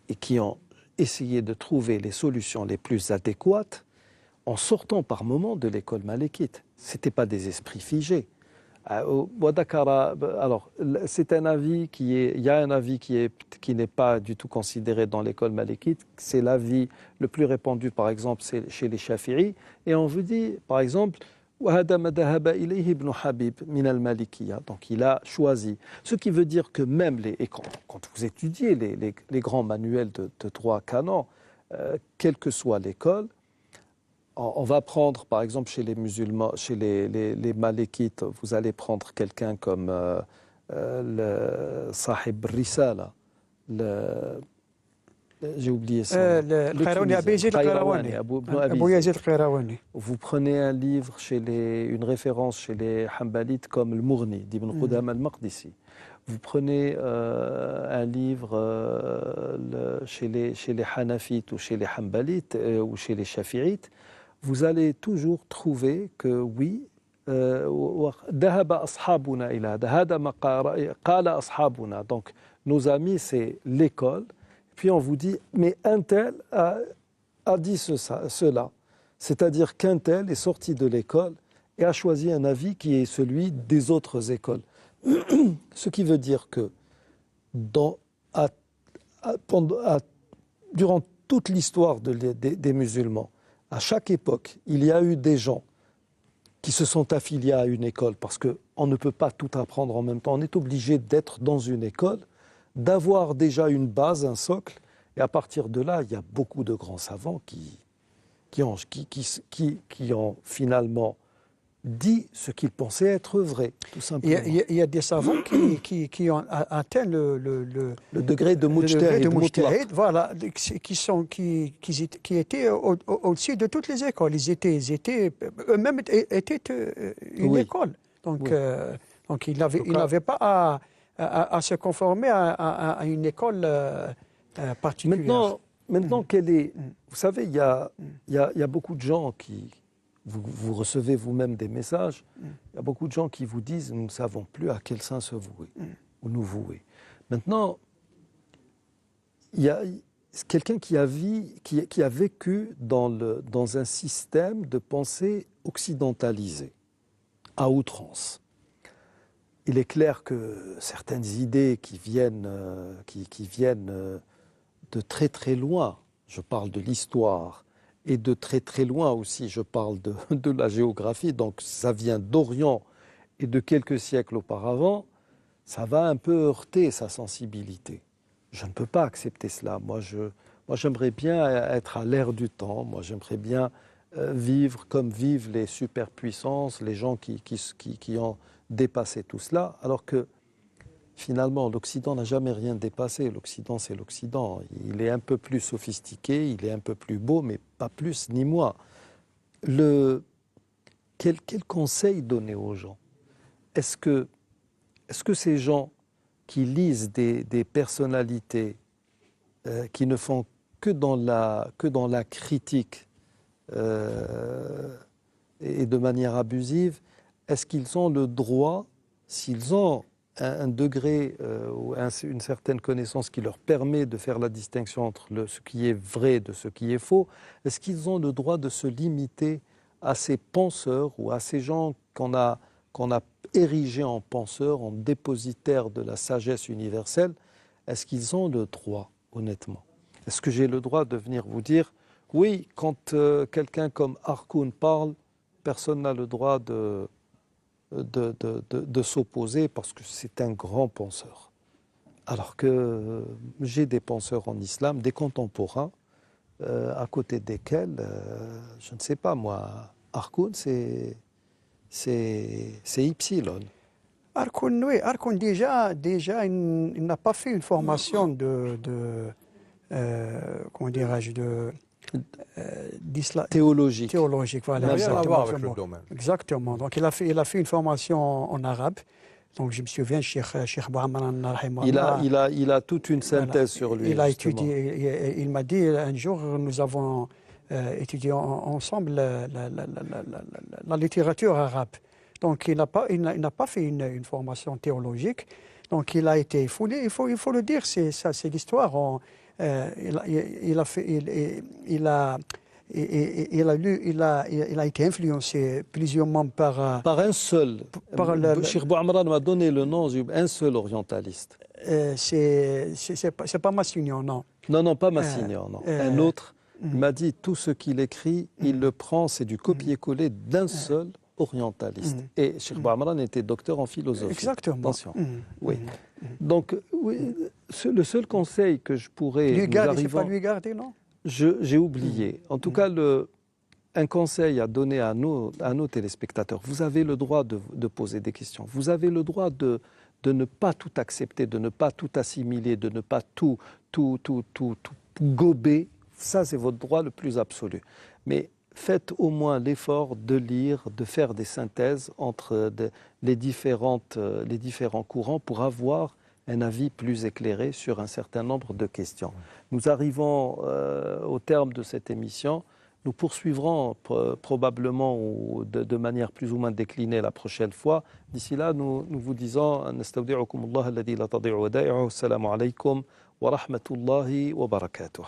et qui ont essayé de trouver les solutions les plus adéquates en sortant par moments de l'école malékite. Ce n'étaient pas des esprits figés. Alors, c'est un avis il y a un avis qui n'est pas du tout considéré dans l'école malékite. C'est l'avis le plus répandu, par exemple, c'est chez les Shafi'i. Et on vous dit, par exemple, donc il a choisi. Ce qui veut dire que même quand vous étudiez les grands manuels de droit canon, quelle que soit l'école, on va prendre, par exemple, chez les musulmans, chez les malékites, vous allez prendre quelqu'un comme le Sahib Risala, j'ai oublié son Abou Yazid al-Qayrawani. Vous prenez un livre, une référence chez les Hanbalites comme le Mourni d'Ibn Qudama al-Maqdisi. Vous prenez un livre chez les Hanafites ou chez les Hanbalites ou chez les Shafi'ites, vous allez toujours trouver que oui, donc nos amis, c'est l'école. Puis on vous dit, mais un tel a dit cela. C'est-à-dire qu'un tel est sorti de l'école et a choisi un avis qui est celui des autres écoles. Ce qui veut dire que durant toute l'histoire des musulmans, à chaque époque, il y a eu des gens qui se sont affiliés à une école parce qu'on ne peut pas tout apprendre en même temps. On est obligé d'être dans une école, d'avoir déjà une base, un socle, et à partir de là, il y a beaucoup de grands savants qui ont finalement dit ce qu'ils pensaient être vrai, tout simplement. Il y a des savants qui ont atteint le degré de mujtahid, voilà, qui étaient au-dessus de toutes les écoles. Eux-mêmes étaient une école. Donc, donc ils n'avaient pas à se conformer à une école particulière. Maintenant vous savez, il y a beaucoup de gens qui... Vous recevez vous-même des messages, il y a beaucoup de gens qui vous disent « nous ne savons plus à quel sein se vouer ou nous vouer ». Maintenant, il y a quelqu'un qui a vécu dans un système de pensée occidentalisé, à outrance. Il est clair que certaines idées qui viennent de très très loin, je parle de l'histoire, et de très très loin aussi, je parle de la géographie, donc ça vient d'Orient et de quelques siècles auparavant, ça va un peu heurter sa sensibilité. Je ne peux pas accepter cela. Moi, j'aimerais bien être à l'ère du temps. Moi, j'aimerais bien vivre comme vivent les superpuissances, les gens qui ont dépassé tout cela, alors que finalement, l'Occident n'a jamais rien dépassé. L'Occident, c'est l'Occident. Il est un peu plus sophistiqué, il est un peu plus beau, mais pas plus ni moins. Quel conseil donner aux gens? Est-ce que ces gens qui lisent des personnalités qui ne font que dans la critique et de manière abusive, est-ce qu'ils ont le droit, s'ils ont un degré ou une certaine connaissance qui leur permet de faire la distinction entre ce qui est vrai de ce qui est faux, est-ce qu'ils ont le droit de se limiter à ces penseurs ou à ces gens qu'on a érigés en penseurs, en dépositaires de la sagesse universelle? Est-ce qu'ils ont le droit, honnêtement? Est-ce que j'ai le droit de venir vous dire, oui, quand quelqu'un comme Harkoun parle, personne n'a le droit de s'opposer parce que c'est un grand penseur. Alors que j'ai des penseurs en islam, des contemporains, à côté desquels, je ne sais pas moi, Harkoun, c'est Ypsilon. Harkoun, oui, Harkoun déjà il n'a pas fait une formation comment dirais-je, théologique, voilà. Rien à voir avec le domaine. Exactement. Donc il a fait une formation en arabe. Donc je me souviens, Cheikh Bouhamran, il a toute une synthèse sur lui. Il a justement. étudié, il m'a dit un jour, nous avons étudié ensemble la littérature arabe. Donc il n'a pas fait une formation théologique. Donc il a été foulé, il faut le dire, c'est l'histoire. Il a été influencé plusieurs membres Par un seul. Cheikh Bouhamran m'a donné le nom d'un seul orientaliste. C'est pas Massignon, non. Non, pas Massignon, non. Un autre, il m'a dit tout ce qu'il écrit, il le prend, c'est du copier-coller d'un seul orientaliste. Et Cheikh Bouhamran était docteur en philosophie. Exactement. Attention. Oui. Donc, oui, le seul conseil que je pourrais... C'est pas lui garder, non? J'ai oublié. En tout cas, un conseil à donner à nos téléspectateurs. Vous avez le droit de poser des questions. Vous avez le droit de ne pas tout accepter, de ne pas tout assimiler, de ne pas tout gober. Ça, c'est votre droit le plus absolu. Mais faites au moins l'effort de lire, de faire des synthèses entre les différents courants pour avoir un avis plus éclairé sur un certain nombre de questions. Nous arrivons au terme de cette émission. Nous poursuivrons probablement de manière plus ou moins déclinée la prochaine fois. D'ici là, nous vous disons Nastawdi'ukum Allah alladhi la tadi'u wada'i'uhu. Assalamu alaykum wa rahmatullahi wa barakatuh.